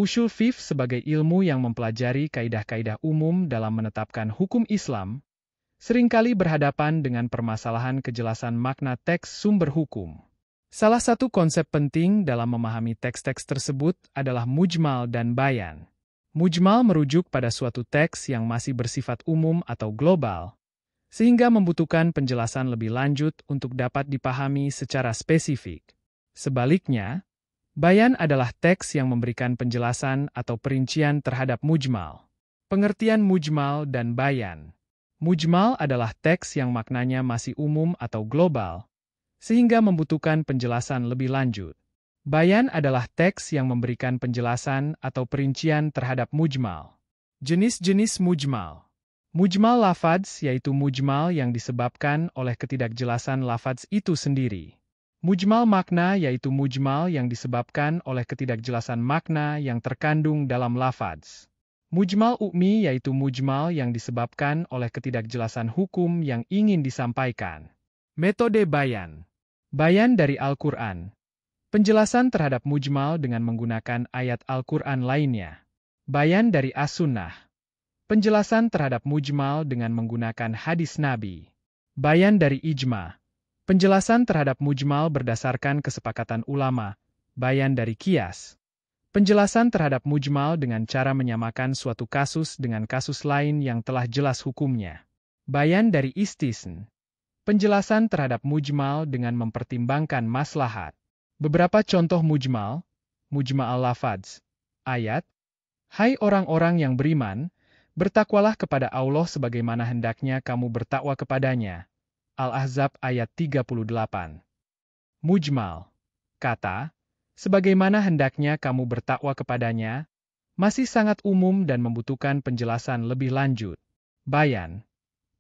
Ushul Fiqh sebagai ilmu yang mempelajari kaidah-kaidah umum dalam menetapkan hukum Islam, seringkali berhadapan dengan permasalahan kejelasan makna teks sumber hukum. Salah satu konsep penting dalam memahami teks-teks tersebut adalah mujmal dan bayan. Mujmal merujuk pada suatu teks yang masih bersifat umum atau global, sehingga membutuhkan penjelasan lebih lanjut untuk dapat dipahami secara spesifik. Sebaliknya, bayan adalah teks yang memberikan penjelasan atau perincian terhadap mujmal. Pengertian mujmal dan bayan. Mujmal adalah teks yang maknanya masih umum atau global, sehingga membutuhkan penjelasan lebih lanjut. Bayan adalah teks yang memberikan penjelasan atau perincian terhadap mujmal. Jenis-jenis mujmal. Mujmal lafadz yaitu mujmal yang disebabkan oleh ketidakjelasan lafadz itu sendiri. Mujmal makna yaitu mujmal yang disebabkan oleh ketidakjelasan makna yang terkandung dalam lafadz. Mujmal ukmi yaitu mujmal yang disebabkan oleh ketidakjelasan hukum yang ingin disampaikan. Metode bayan. Bayan dari Al-Quran. Penjelasan terhadap mujmal dengan menggunakan ayat Al-Quran lainnya. Bayan dari As-Sunnah. Penjelasan terhadap mujmal dengan menggunakan hadis Nabi. Bayan dari Ijma. Penjelasan terhadap mujmal berdasarkan kesepakatan ulama. Bayan dari Qiyas. Penjelasan terhadap mujmal dengan cara menyamakan suatu kasus dengan kasus lain yang telah jelas hukumnya. Bayan dari Istisn. Penjelasan terhadap mujmal dengan mempertimbangkan maslahat. Beberapa contoh mujmal. Mujmal lafadz. Ayat. Hai orang-orang yang beriman, bertakwalah kepada Allah sebagaimana hendaknya kamu bertakwa kepadanya. Al-Ahzab ayat 38. Mujmal. Kata, sebagaimana hendaknya kamu bertakwa kepadanya, masih sangat umum dan membutuhkan penjelasan lebih lanjut. Bayan.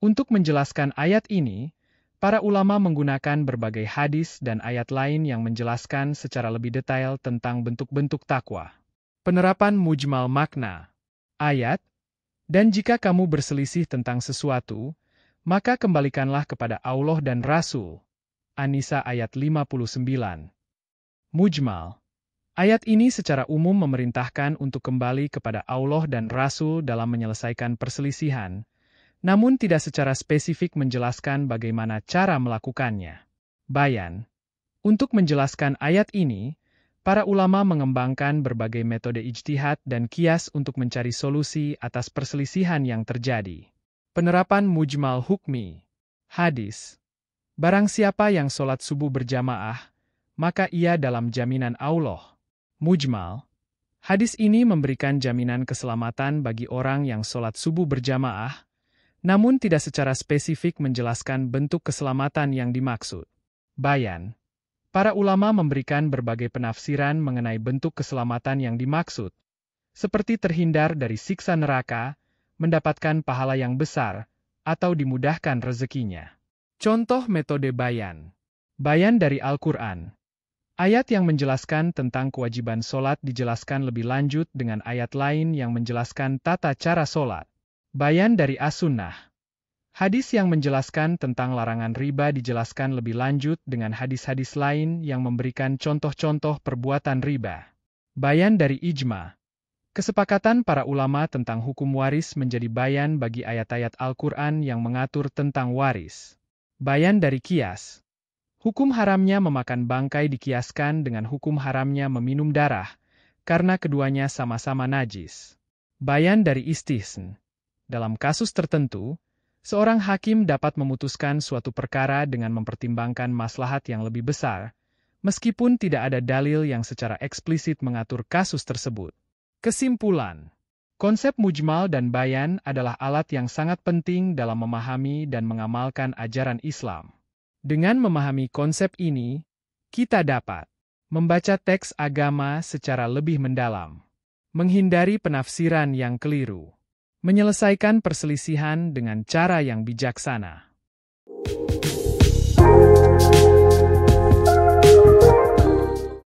Untuk menjelaskan ayat ini, para ulama menggunakan berbagai hadis dan ayat lain yang menjelaskan secara lebih detail tentang bentuk-bentuk takwa. Penerapan mujmal makna. Ayat. Dan jika kamu berselisih tentang sesuatu, maka kembalikanlah kepada Allah dan Rasul. An-Nisa ayat 59. Mujmal. Ayat ini secara umum memerintahkan untuk kembali kepada Allah dan Rasul dalam menyelesaikan perselisihan, namun tidak secara spesifik menjelaskan bagaimana cara melakukannya. Bayan. Untuk menjelaskan ayat ini, para ulama mengembangkan berbagai metode ijtihad dan qiyas untuk mencari solusi atas perselisihan yang terjadi. Penerapan mujmal hukmi. Hadis. Barang siapa yang sholat subuh berjamaah, maka ia dalam jaminan Allah. Mujmal. Hadis ini memberikan jaminan keselamatan bagi orang yang sholat subuh berjamaah, namun tidak secara spesifik menjelaskan bentuk keselamatan yang dimaksud. Bayan. Para ulama memberikan berbagai penafsiran mengenai bentuk keselamatan yang dimaksud, seperti terhindar dari siksa neraka, mendapatkan pahala yang besar, atau dimudahkan rezekinya. Contoh metode bayan. Bayan dari Al-Quran. Ayat yang menjelaskan tentang kewajiban sholat dijelaskan lebih lanjut dengan ayat lain yang menjelaskan tata cara sholat. Bayan dari As-Sunnah. Hadis yang menjelaskan tentang larangan riba dijelaskan lebih lanjut dengan hadis-hadis lain yang memberikan contoh-contoh perbuatan riba. Bayan dari Ijma. Kesepakatan para ulama tentang hukum waris menjadi bayan bagi ayat-ayat Al-Quran yang mengatur tentang waris. Bayan dari Qiyas. Hukum haramnya memakan bangkai dikiaskan dengan hukum haramnya meminum darah, karena keduanya sama-sama najis. Bayan dari Istisn. Dalam kasus tertentu, seorang hakim dapat memutuskan suatu perkara dengan mempertimbangkan maslahat yang lebih besar, meskipun tidak ada dalil yang secara eksplisit mengatur kasus tersebut. Kesimpulan. Konsep mujmal dan bayan adalah alat yang sangat penting dalam memahami dan mengamalkan ajaran Islam. Dengan memahami konsep ini, kita dapat membaca teks agama secara lebih mendalam, menghindari penafsiran yang keliru, menyelesaikan perselisihan dengan cara yang bijaksana.